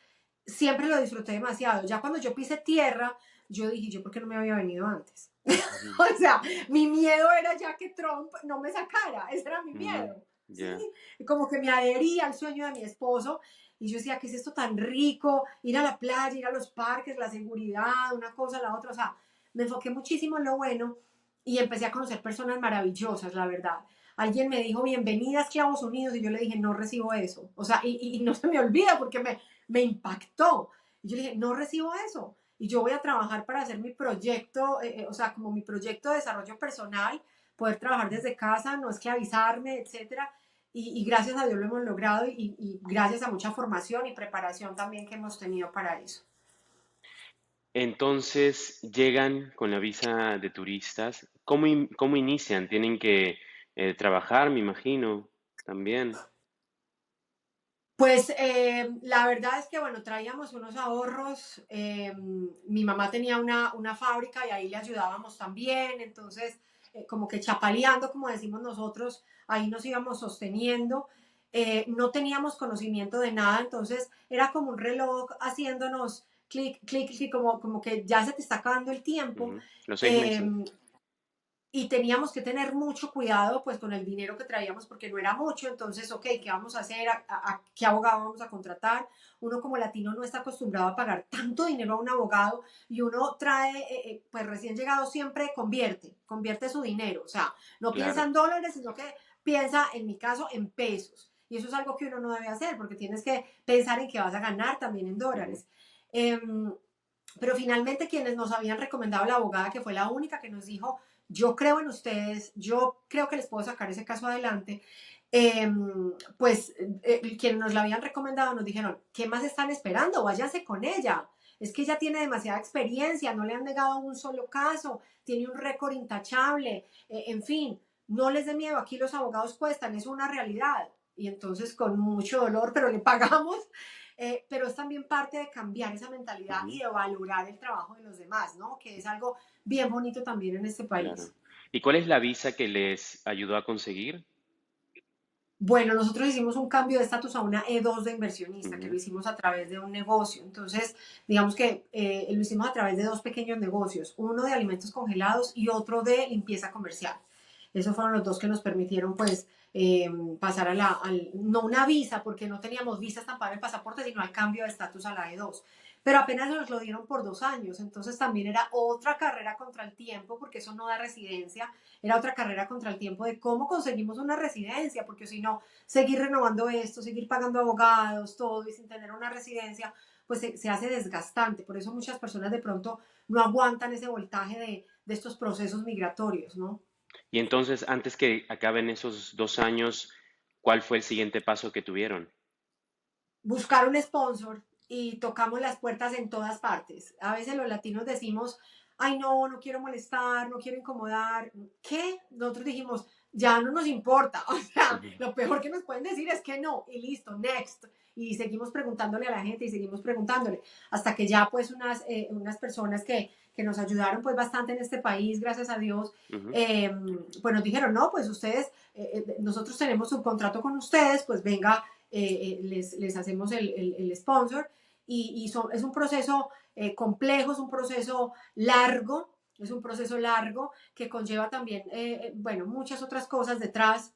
siempre lo disfruté demasiado. Ya cuando yo pisé tierra, yo dije, ¿yo por qué no me había venido antes? Ujú, O sea, mi miedo era ya que Trump no me sacara, ese era mi ujú, miedo, ¿sí? ya. Como que me adhería al sueño de mi esposo y yo decía, ¿qué es esto tan rico? Ir a la playa, ir a los parques, la seguridad, una cosa, la otra, o sea, me enfoqué muchísimo en lo bueno y empecé a conocer personas maravillosas, la verdad. Alguien me dijo, bienvenida a Esclavos Unidos, y yo le dije, no recibo eso. O sea, y no se me olvida porque me impactó. Y yo le dije, no recibo eso y yo voy a trabajar para hacer mi proyecto, o sea, como mi proyecto de desarrollo personal, poder trabajar desde casa, no esclavizarme, etcétera. y gracias a Dios lo hemos logrado y gracias a mucha formación y preparación también que hemos tenido para eso. Entonces llegan con la visa de turistas. ¿Cómo inician? Tienen que trabajar, me imagino, también. Pues la verdad es que, bueno, traíamos unos ahorros. Mi mamá tenía una fábrica y ahí le ayudábamos también. Entonces, como que chapaleando, como decimos nosotros, ahí nos íbamos sosteniendo. No teníamos conocimiento de nada, entonces era como un reloj haciéndonos clic, clic, clic, como que ya se te está acabando el tiempo. Ujú. Los 6 meses. Eh, y teníamos que tener mucho cuidado pues con el dinero que traíamos porque no era mucho, entonces, ok, ¿qué vamos a hacer? ¿A qué abogado vamos a contratar? Uno como latino no está acostumbrado a pagar tanto dinero a un abogado y uno trae, pues recién llegado siempre convierte su dinero, o sea, no piensa Claro. en dólares, sino que piensa, en mi caso, en pesos. Y eso es algo que uno no debe hacer porque tienes que pensar en que vas a ganar también en Ujú. dólares. Pero finalmente quienes nos habían recomendado la abogada, que fue la única que nos dijo, yo creo en ustedes, yo creo que les puedo sacar ese caso adelante, eh, pues quienes nos la habían recomendado nos dijeron, ¿qué más están esperando? Váyanse con ella. Es que ella tiene demasiada experiencia, no le han negado un solo caso, tiene un récord intachable, en fin, no les dé miedo, aquí los abogados cuestan, es una realidad. Y entonces con mucho dolor, pero le pagamos, pero es también parte de cambiar esa mentalidad y Ujú. de valorar el trabajo de los demás, ¿no? Que es algo bien bonito también en este Claro. país. ¿Y cuál es la visa que les ayudó a conseguir? Bueno, nosotros hicimos un cambio de estatus a una E2 de inversionista, que lo Ujú. hicimos a través de un negocio. Entonces, digamos que lo hicimos a través de dos pequeños negocios, uno de alimentos congelados y otro de limpieza comercial. Esos fueron los dos que nos permitieron, pues, pasar no una visa, porque no teníamos visa estampada en el pasaporte, sino al cambio de estatus a la E2. Pero apenas nos lo dieron por 2 años, entonces también era otra carrera contra el tiempo, porque eso no da residencia, era otra carrera contra el tiempo de cómo conseguimos una residencia, porque si no, seguir renovando esto, seguir pagando abogados, todo y sin tener una residencia, pues se hace desgastante. Por eso muchas personas de pronto no aguantan ese voltaje de estos procesos migratorios, ¿no? Y entonces, antes que acaben esos 2 años, ¿cuál fue el siguiente paso que tuvieron? Buscar un sponsor y tocamos las puertas en todas partes. A veces los latinos decimos, ay no, no quiero molestar, no quiero incomodar. ¿Qué? Nosotros dijimos, ya no nos importa. O sea, Ujú. lo peor que nos pueden decir es que no y listo, next. Y seguimos preguntándole a la gente y seguimos preguntándole hasta que ya pues unas personas que nos ayudaron pues bastante en este país, gracias a Dios, Ujú. pues nos dijeron, no, pues ustedes, nosotros tenemos un contrato con ustedes, pues venga, les hacemos el sponsor es un proceso complejo, es un proceso largo, es un proceso largo que conlleva también, bueno, muchas otras cosas detrás,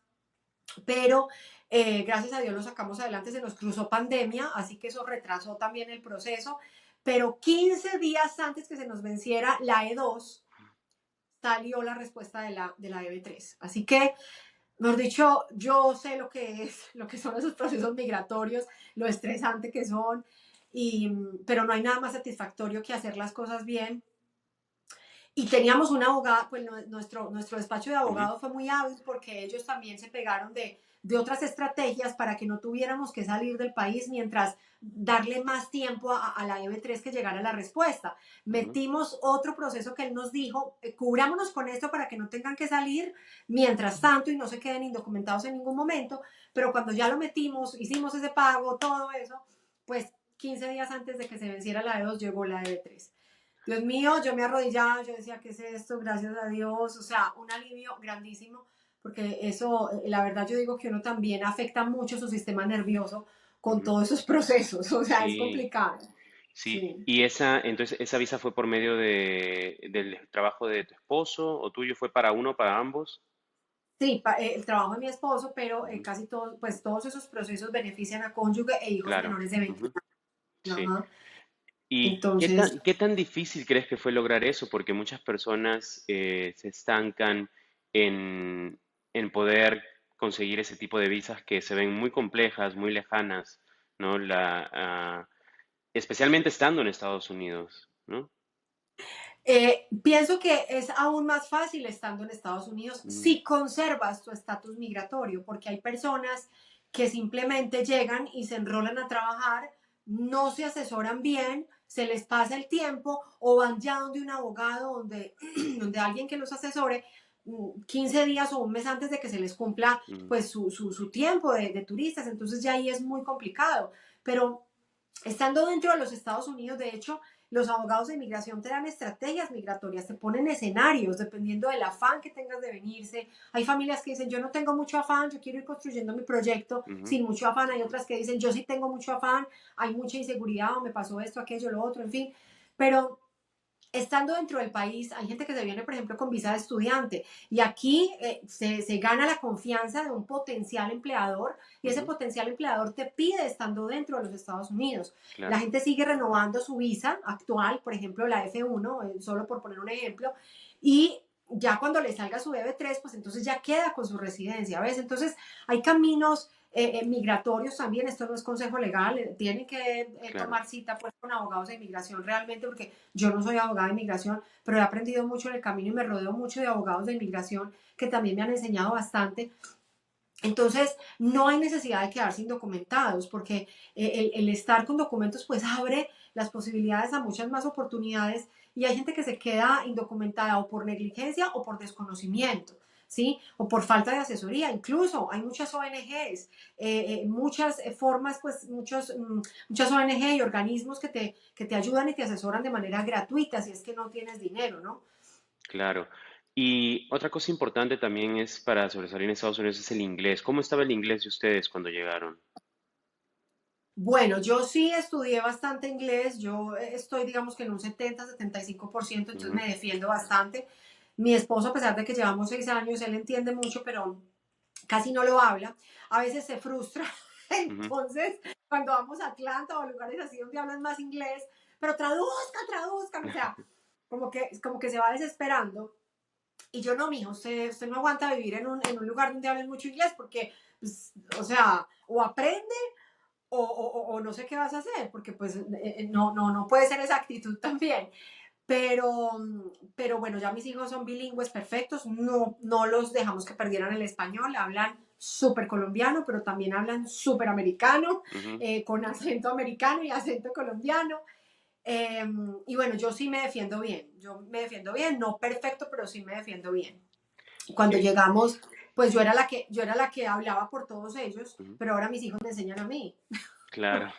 pero gracias a Dios lo sacamos adelante, se nos cruzó pandemia, así que eso retrasó también el proceso, pero 15 días antes que se nos venciera la E2, salió la respuesta de la EB3. Así que mejor dicho, yo sé lo que es, lo que son esos procesos migratorios, lo estresante que son, pero no hay nada más satisfactorio que hacer las cosas bien. Y teníamos una abogada, pues nuestro despacho de Ujú. abogados fue muy hábil porque ellos también se pegaron de otras estrategias para que no tuviéramos que salir del país mientras darle más tiempo a la EB3 que llegara la respuesta. Ujú. Metimos otro proceso que él nos dijo, cubrámonos con esto para que no tengan que salir mientras tanto y no se queden indocumentados en ningún momento, pero cuando ya lo metimos, hicimos ese pago, todo eso, pues 15 días antes de que se venciera la E2 llegó la EB3. Dios mío, yo me arrodillaba, yo decía, ¿qué es esto? Gracias a Dios. O sea, un alivio grandísimo, porque eso, la verdad, yo digo que uno también afecta mucho su sistema nervioso con Ujú. todos esos procesos. O sea, es Sí, complicado. sí. Sí. ¿Y entonces, esa visa fue por medio del trabajo de tu esposo o tuyo fue para uno o para ambos? Sí, el trabajo de mi esposo, pero Ujú. casi todos, pues todos esos procesos benefician a cónyuge e hijos Claro. menores de 20 Ujú. años. Sí. Ajá. ¿Y qué Entonces, tan, qué tan difícil crees que fue lograr eso? Porque muchas personas se estancan en, en poder conseguir ese tipo de visas que se ven muy complejas, muy lejanas, ¿no? Especialmente estando en Estados Unidos, ¿no? Pienso que es aún más fácil estando en Estados Unidos Mm, si conservas tu estatus migratorio, porque hay personas que simplemente llegan y se enrolan a trabajar, no se asesoran bien, se les pasa el tiempo o van ya donde un abogado, donde alguien que los asesore 15 días o un mes antes de que se les cumpla mm, pues su tiempo de turistas, entonces ya ahí es muy complicado. Pero estando dentro de los Estados Unidos, de hecho, los abogados de inmigración te dan estrategias migratorias, te ponen escenarios dependiendo del afán que tengas de venirse. Hay familias que dicen, yo no tengo mucho afán, yo quiero ir construyendo mi proyecto ujú. sin mucho afán. Hay otras que dicen, yo sí tengo mucho afán, hay mucha inseguridad o me pasó esto, aquello, lo otro, en fin. Pero estando dentro del país, hay gente que se viene, por ejemplo, con visa de estudiante y aquí se gana la confianza de un potencial empleador y ese Ujú, potencial empleador te pide estando dentro de los Estados Unidos. La claro. gente sigue renovando su visa actual, por ejemplo, la F1, solo por poner un ejemplo, y ya cuando le salga su EB3, pues entonces ya queda con su residencia, ¿ves? Entonces hay caminos migratorios también, esto no es consejo legal, tienen que Claro. tomar cita pues con abogados de inmigración realmente porque yo no soy abogada de inmigración, pero he aprendido mucho en el camino y me rodeo mucho de abogados de inmigración que también me han enseñado bastante. Entonces, no hay necesidad de quedar sin documentados, porque el estar con documentos pues abre las posibilidades a muchas más oportunidades y hay gente que se queda indocumentada o por negligencia o por desconocimiento, ¿sí? O por falta de asesoría. Incluso hay muchas ONGs, muchas formas, pues muchas ONG y organismos que te ayudan y te asesoran de manera gratuita si es que no tienes dinero, ¿no? Claro. Y otra cosa importante también es para sobresalir en Estados Unidos es el inglés. ¿Cómo estaba el inglés de ustedes cuando llegaron? Bueno, yo sí estudié bastante inglés, yo estoy digamos que en un 70-75%, entonces Ujú, me defiendo bastante. Mi esposo, a pesar de que llevamos 6 años, él entiende mucho, pero casi no lo habla. A veces se frustra, ujú, entonces cuando vamos a Atlanta o a lugares así donde hablan más inglés, pero traduzcan, o sea, como que se va desesperando. Y yo no, mijo, usted no aguanta vivir en un lugar donde hablen mucho inglés porque, pues, o sea, o aprende o no sé qué vas a hacer, porque pues no puede ser esa actitud también. Pero, pero bueno, ya mis hijos son bilingües perfectos, no los dejamos que perdieran el español, hablan súper colombiano, pero también hablan súper americano, ujú. con acento americano y acento colombiano. Eh, y bueno, yo me defiendo bien, no perfecto, pero sí me defiendo bien. Cuando Eh, llegamos, pues yo era la que hablaba por todos ellos, ujú, pero ahora mis hijos me enseñan a mí. claro.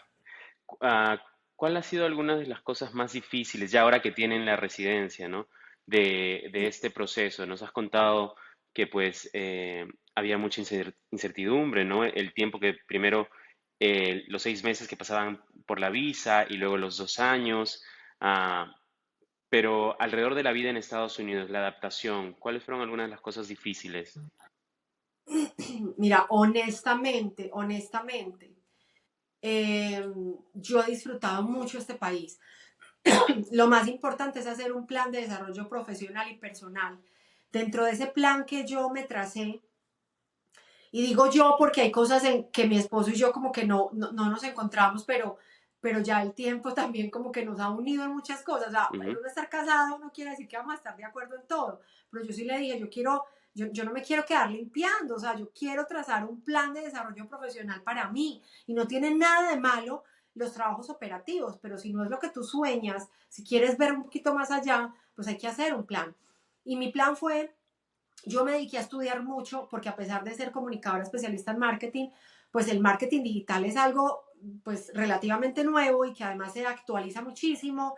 Ah, ¿cuál ha sido alguna de las cosas más difíciles, ya ahora que tienen la residencia, ¿no? De este proceso. Nos has contado que pues había mucha incertidumbre, ¿no? El tiempo que primero, los 6 meses que pasaban por la visa y luego los 2 años. ah, pero alrededor de la vida en Estados Unidos, la adaptación, ¿cuáles fueron algunas de las cosas difíciles? Mira, honestamente, eh, yo he disfrutado mucho este país. Lo más importante es hacer un plan de desarrollo profesional y personal. Dentro de ese plan que yo me tracé, y digo yo porque hay cosas en que mi esposo y yo como que no nos encontramos, pero ya el tiempo también como que nos ha unido en muchas cosas. O sea, el Ujú, uno estar casado no quiere decir que vamos a estar de acuerdo en todo, pero yo sí le dije, yo no me quiero quedar limpiando, o sea, yo quiero trazar un plan de desarrollo profesional para mí y no tiene nada de malo los trabajos operativos, pero si no es lo que tú sueñas, si quieres ver un poquito más allá, pues hay que hacer un plan. Y mi plan fue yo me dediqué a estudiar mucho porque a pesar de ser comunicadora especialista en marketing, pues el marketing digital es algo pues relativamente nuevo y que además se actualiza muchísimo.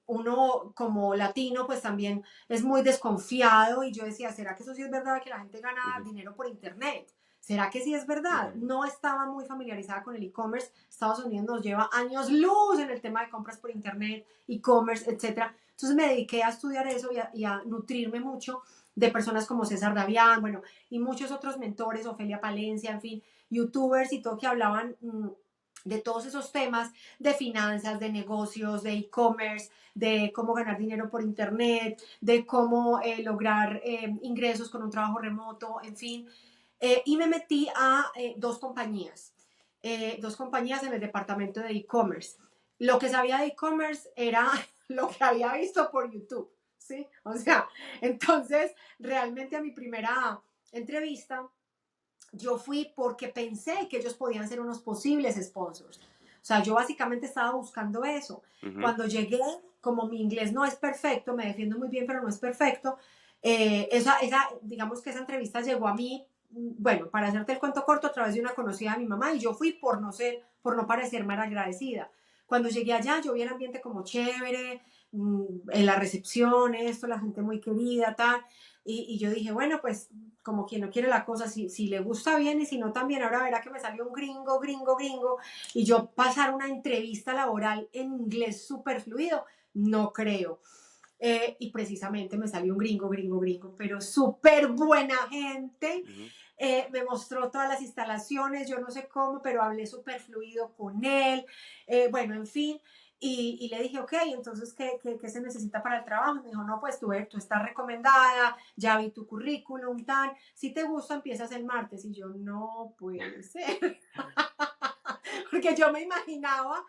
Uno como latino pues también es muy desconfiado y yo decía, ¿será que eso sí es verdad que la gente gana ujú, dinero por internet? ¿Será que sí es verdad? ujú. No estaba muy familiarizada con el e-commerce. Estados Unidos nos lleva años luz en el tema de compras por internet, e-commerce, etcétera. Entonces me dediqué a estudiar eso y a nutrirme mucho de personas como César Davián, bueno, y muchos otros mentores, Ofelia Palencia, en fin, youtubers y todo que hablaban de todos esos temas de finanzas, de negocios, de e-commerce, de cómo ganar dinero por internet, de cómo lograr ingresos con un trabajo remoto, en fin. Y me metí a dos compañías en el departamento de e-commerce. Lo que sabía de e-commerce era lo que había visto por YouTube, ¿sí? O sea, entonces realmente a mi primera entrevista yo fui porque pensé que ellos podían ser unos posibles sponsors. O sea, yo básicamente estaba buscando eso. Ujú, Cuando llegué, como mi inglés no es perfecto, me defiendo muy bien, pero no es perfecto, digamos que esa entrevista llegó a mí, bueno, para hacerte el cuento corto, a través de una conocida de mi mamá, y yo fui por no ser, por no parecer mal agradecida. Cuando llegué allá, yo vi el ambiente como chévere, en la recepción, esto, la gente muy querida, tal, y yo dije, bueno, pues como quien no quiere la cosa, si le gusta bien y si no también, ahora verá que me salió un gringo, gringo, gringo, y yo pasar una entrevista laboral en inglés súper fluido, no creo. Y precisamente me salió un gringo, gringo, gringo, pero súper buena gente. ujú. Me mostró todas las instalaciones, yo no sé cómo, pero hablé súper fluido con él. Bueno, en fin. Y le dije, ok, entonces, ¿qué se necesita para el trabajo? Y me dijo, no, pues tú estás recomendada, ya vi tu currículum, tan. Si te gusta, empiezas el martes. Y yo, no puede ser. Porque yo me imaginaba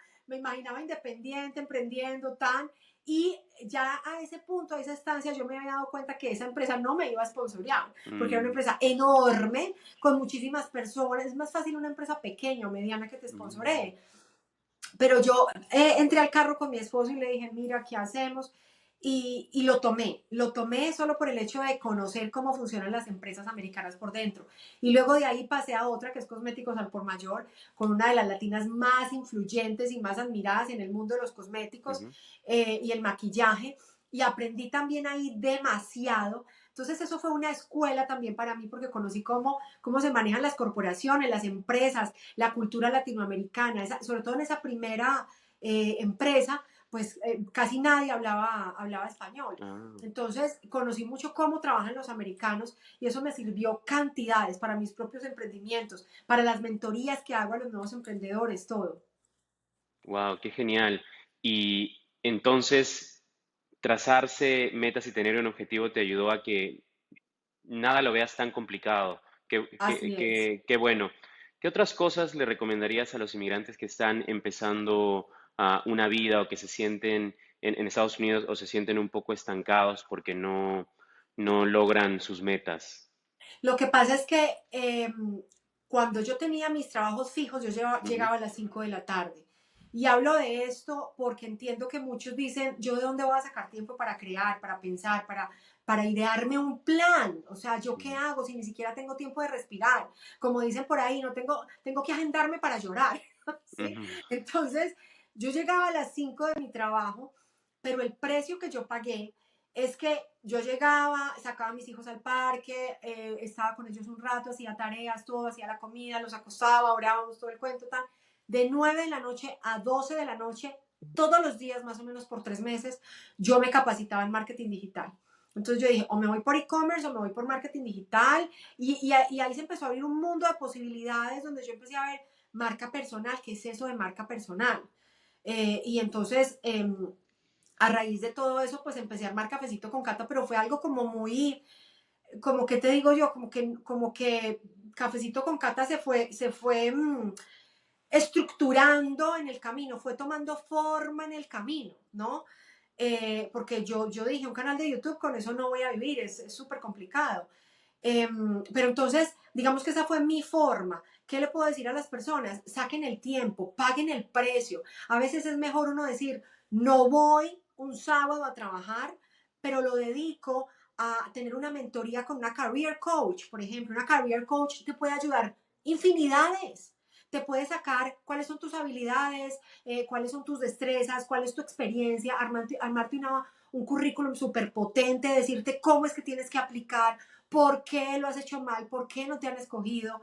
independiente, emprendiendo, tan. Y ya a ese punto, a esa instancia, yo me había dado cuenta que esa empresa no me iba a sponsorear, porque era una Mm, empresa enorme, con muchísimas personas. Es más fácil una empresa pequeña o mediana que te mm, sponsoree. Pero yo entré al carro con mi esposo y le dije, mira, ¿qué hacemos? Y lo tomé solo por el hecho de conocer cómo funcionan las empresas americanas por dentro. Y luego de ahí pasé a otra que es Cosméticos al por mayor, con una de las latinas más influyentes y más admiradas en el mundo de los cosméticos ujú. y el maquillaje. Y aprendí también ahí demasiado. Entonces eso fue una escuela también para mí porque conocí cómo se manejan las corporaciones, las empresas, la cultura latinoamericana, sobre todo en esa primera empresa, pues casi nadie hablaba español. Ah. Entonces conocí mucho cómo trabajan los americanos y eso me sirvió cantidades para mis propios emprendimientos, para las mentorías que hago a los nuevos emprendedores, todo. Wow, qué genial. Y entonces, trazarse metas y tener un objetivo te ayudó a que nada lo veas tan complicado. Así es. Qué bueno. ¿Qué otras cosas le recomendarías a los inmigrantes que están empezando una vida o que se sienten en Estados Unidos o se sienten un poco estancados porque no logran sus metas? Lo que pasa es que cuando yo tenía mis trabajos fijos, yo Ujú, llegaba a las 5 de la tarde. Y hablo de esto porque entiendo que muchos dicen, ¿yo de dónde voy a sacar tiempo para crear, para pensar, para idearme un plan? O sea, ¿yo qué ujú, hago si ni siquiera tengo tiempo de respirar? Como dicen por ahí, no tengo que agendarme para llorar, ¿sí? ujú, Entonces, yo llegaba a las 5 de mi trabajo, pero el precio que yo pagué es que yo llegaba, sacaba a mis hijos al parque, estaba con ellos un rato, hacía tareas, todo, hacía la comida, los acostaba, orábamos todo el cuento, tal. De 9 de la noche a 12 de la noche, todos los días, más o menos por 3 meses, yo me capacitaba en marketing digital. Entonces yo dije, o me voy por e-commerce o me voy por marketing digital. Y ahí se empezó a abrir un mundo de posibilidades donde yo empecé a ver marca personal, ¿qué es eso de marca personal? Y entonces, a raíz de todo eso, pues empecé a armar cafecito con Cata, pero fue algo como muy, como que te digo yo, como que cafecito con Cata se fue estructurando en el camino, fue tomando forma en el camino, ¿no? Porque yo dije, un canal de YouTube, con eso no voy a vivir, es súper complicado. Pero entonces, digamos que esa fue mi forma. ¿Qué le puedo decir a las personas? Saquen el tiempo, paguen el precio. A veces es mejor uno decir, no voy un sábado a trabajar, pero lo dedico a tener una mentoría con una career coach, por ejemplo. Una career coach te puede ayudar infinidades. Te puede sacar cuáles son tus habilidades, cuáles son tus destrezas, cuál es tu experiencia, armarte un currículum súper potente, decirte cómo es que tienes que aplicar, por qué lo has hecho mal, por qué no te han escogido.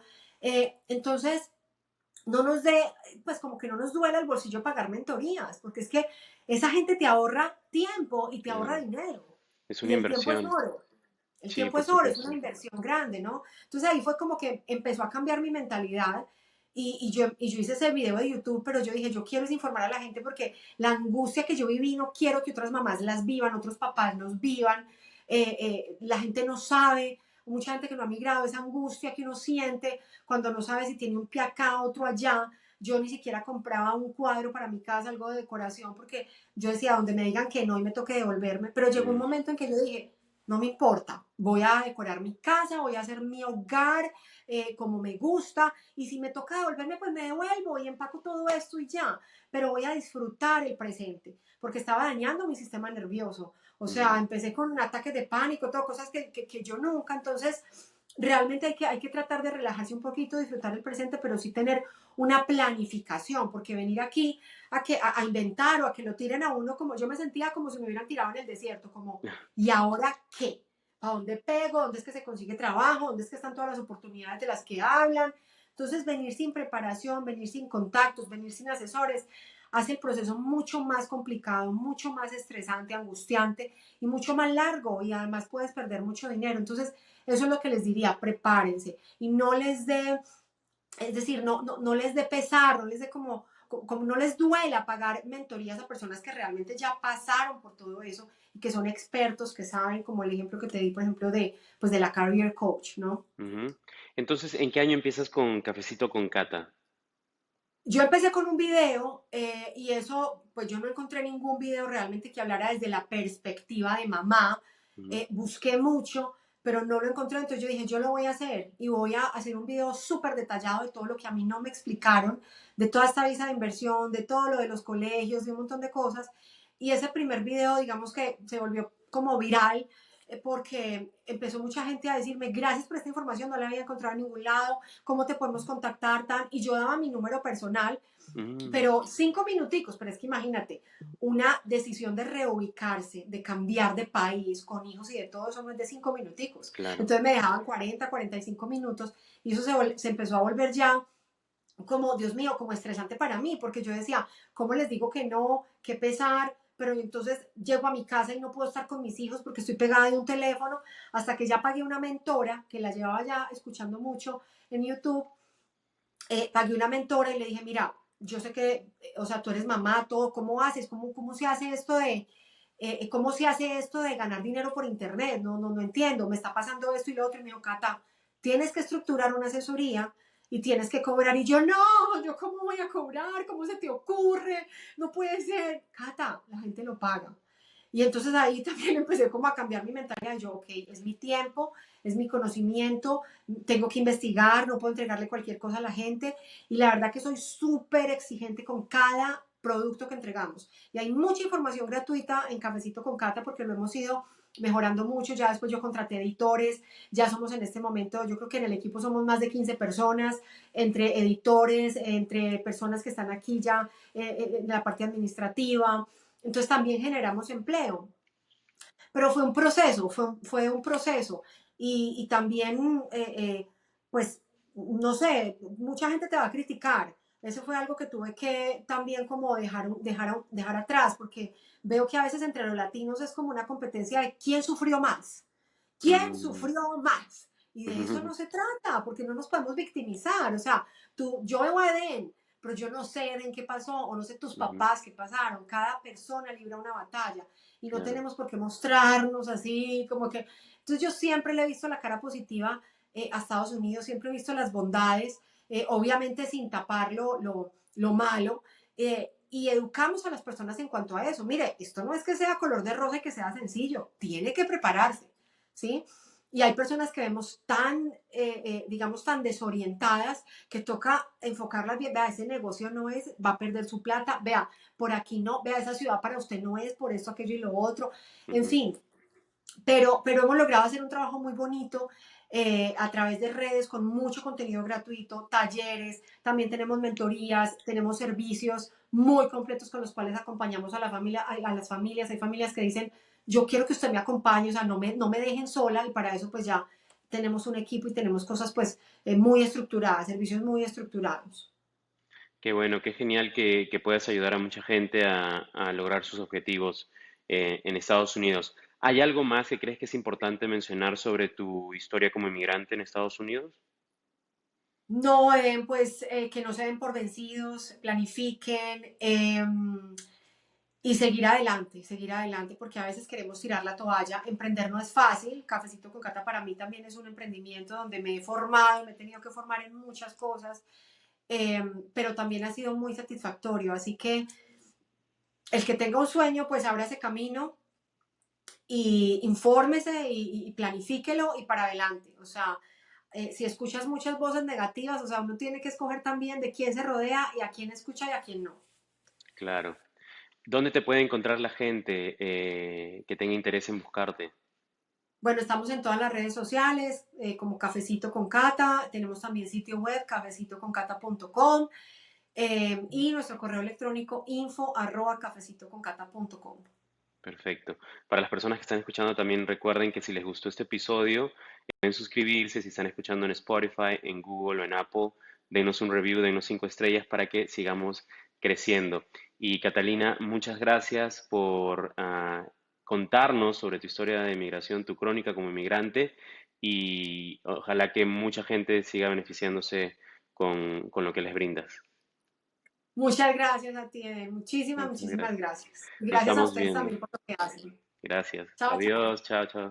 Entonces, no nos dé, pues como que no nos duela el bolsillo pagar mentorías, porque es que esa gente te ahorra tiempo y te ahorra claro, dinero. es una Y el tiempo es inversión. oro. El Sí, tiempo por es oro, es una supuesto. inversión grande, ¿no? Entonces ahí fue como que empezó a cambiar mi mentalidad y yo hice ese video de YouTube, pero yo dije, yo quiero informar a la gente porque la angustia que yo viví no quiero que otras mamás las vivan, otros papás los vivan. La gente no sabe, mucha gente que no ha migrado, esa angustia que uno siente cuando no sabe si tiene un pie acá, otro allá. yo ni siquiera compraba un cuadro para mi casa, algo de decoración, porque yo decía, donde me digan que no y me toque devolverme, pero llegó un Mm. momento en que yo dije, no me importa, voy a decorar mi casa, voy a hacer mi hogar como me gusta, y si me toca devolverme, pues me devuelvo y empaco todo esto y ya, pero voy a disfrutar el presente, porque estaba dañando mi sistema nervioso. O sea, Mm. empecé con ataques de pánico, todo, cosas que yo nunca, entonces realmente hay que tratar de relajarse un poquito, disfrutar el presente, pero sí tener una planificación, porque venir aquí a inventar o a que lo tiren a uno, como yo me sentía como si me hubieran tirado en el desierto, como, ¿y ahora qué? ¿A dónde pego? ¿Dónde es que se consigue trabajo? ¿Dónde es que están todas las oportunidades de las que hablan? Entonces, venir sin preparación, venir sin contactos, venir sin asesores, hace el proceso mucho más complicado, mucho más estresante, angustiante y mucho más largo, y además puedes perder mucho dinero. Entonces, eso es lo que les diría, prepárense y no les dé, es decir, no les dé pesar, no les dé como no les duela pagar mentorías a personas que realmente ya pasaron por todo eso y que son expertos, que saben, como el ejemplo que te di, por ejemplo, pues de la career coach, ¿no? Ujú. Entonces, ¿en qué año empiezas con Cafecito con Cata? Yo empecé con un video y eso, pues yo no encontré ningún video realmente que hablara desde la perspectiva de mamá. Ujú. Busqué mucho, pero no lo encontré. Entonces yo dije, yo lo voy a hacer y voy a hacer un video súper detallado de todo lo que a mí no me explicaron, de toda esta visa de inversión, de todo lo de los colegios, de un montón de cosas. Y ese primer video, digamos que se volvió como viral porque empezó mucha gente a decirme, gracias por esta información, no la había encontrado en ningún lado, cómo te podemos contactar, tan, y yo daba mi número personal, Mm. pero 5 minuticos, pero es que imagínate, una decisión de reubicarse, de cambiar de país, con hijos y de todo eso no es de 5 minuticos. Claro. Entonces me dejaban 40, 45 minutos y eso se empezó a volver ya como, Dios mío, como estresante para mí, porque yo decía, ¿cómo les digo que no? Qué pesar, pero entonces llego a mi casa y no puedo estar con mis hijos porque estoy pegada de un teléfono, hasta que ya pagué una mentora, que la llevaba ya escuchando mucho en YouTube, pagué una mentora y le dije, mira, yo sé que, o sea, tú eres mamá, todo, ¿cómo haces? ¿Cómo se hace esto cómo se hace esto de ganar dinero por internet? No entiendo, me está pasando esto y lo otro. Y me dijo, Cata, tienes que estructurar una asesoría y tienes que cobrar. Y yo, no, yo cómo voy a cobrar, ¿cómo se te ocurre? No puede ser. Cata, la gente lo paga. Y entonces ahí también empecé como a cambiar mi mentalidad. Yo, ok, es mi tiempo, es mi conocimiento, tengo que investigar, no puedo entregarle cualquier cosa a la gente. Y la verdad que soy súper exigente con cada producto que entregamos. Y hay mucha información gratuita en Cafecito con Cata porque lo hemos ido mejorando mucho. Ya después yo contraté editores, ya somos en este momento, yo creo que en el equipo somos más de 15 personas, entre editores, entre personas que están aquí ya en la parte administrativa. Entonces también generamos empleo. Pero fue un proceso, fue un proceso. Y también, pues, no sé, mucha gente te va a criticar. Eso fue algo que tuve que también como dejar atrás, porque veo que a veces entre los latinos es como una competencia de quién sufrió más. ¿Quién Mm. sufrió más? Y de eso no se trata, porque no nos podemos victimizar. O sea, yo veo a Eden, pero yo no sé Eden qué pasó, o no sé tus Ujú. papás qué pasaron. Cada persona libra una batalla y no Claro. tenemos por qué mostrarnos así, como que... Entonces yo siempre le he visto la cara positiva a Estados Unidos, siempre he visto las bondades, obviamente sin tapar lo malo, y educamos a las personas en cuanto a eso. Mire, esto no es que sea color de rosa y que sea sencillo, tiene que prepararse, ¿sí? Y hay personas que vemos tan, digamos, tan desorientadas que toca enfocarlas bien. Vea, ese negocio no es, va a perder su plata. Vea, por aquí no. Vea, esa ciudad para usted no es, por esto, aquello y lo otro. En Ujú. fin, pero hemos logrado hacer un trabajo muy bonito a través de redes con mucho contenido gratuito, talleres, también tenemos mentorías, tenemos servicios muy completos con los cuales acompañamos a la familia, a las familias. Hay familias que dicen, yo quiero que usted me acompañe, o sea, no me dejen sola, y para eso pues ya tenemos un equipo y tenemos cosas pues muy estructuradas, servicios muy estructurados. Qué bueno, qué genial que puedas ayudar a mucha gente a lograr sus objetivos en Estados Unidos. ¿Hay algo más que crees que es importante mencionar sobre tu historia como inmigrante en Estados Unidos? No, pues que no se den por vencidos, planifiquen, y seguir adelante, porque a veces queremos tirar la toalla. Emprender no es fácil. Cafecito con Cata para mí también es un emprendimiento donde me he formado, me he tenido que formar en muchas cosas. pero también ha sido muy satisfactorio. Así que el que tenga un sueño, pues abra ese camino y infórmese y planifíquelo y para adelante. O sea, si escuchas muchas voces negativas, o sea, uno tiene que escoger también de quién se rodea y a quién escucha y a quién no. Claro. ¿Dónde te puede encontrar la gente que tenga interés en buscarte? Bueno, estamos en todas las redes sociales, como Cafecito con Cata, tenemos también sitio web, cafecitoconcata.com, y nuestro correo electrónico info@cafecitoconcata.com. Perfecto. Para las personas que están escuchando, también recuerden que si les gustó este episodio, pueden suscribirse. Si están escuchando en Spotify, en Google o en Apple, denos un review, denos 5 estrellas para que sigamos creciendo. Y Catalina, muchas gracias por contarnos sobre tu historia de migración, tu crónica como inmigrante, y ojalá que mucha gente siga beneficiándose con lo que les brindas. Muchas gracias a ti, Eden. Muchísimas, Muchas muchísimas gracias. gracias. Y Nos gracias a estamos ustedes viendo. también por lo que hacen. Gracias. Chao, chao. Adiós. Chao, chao.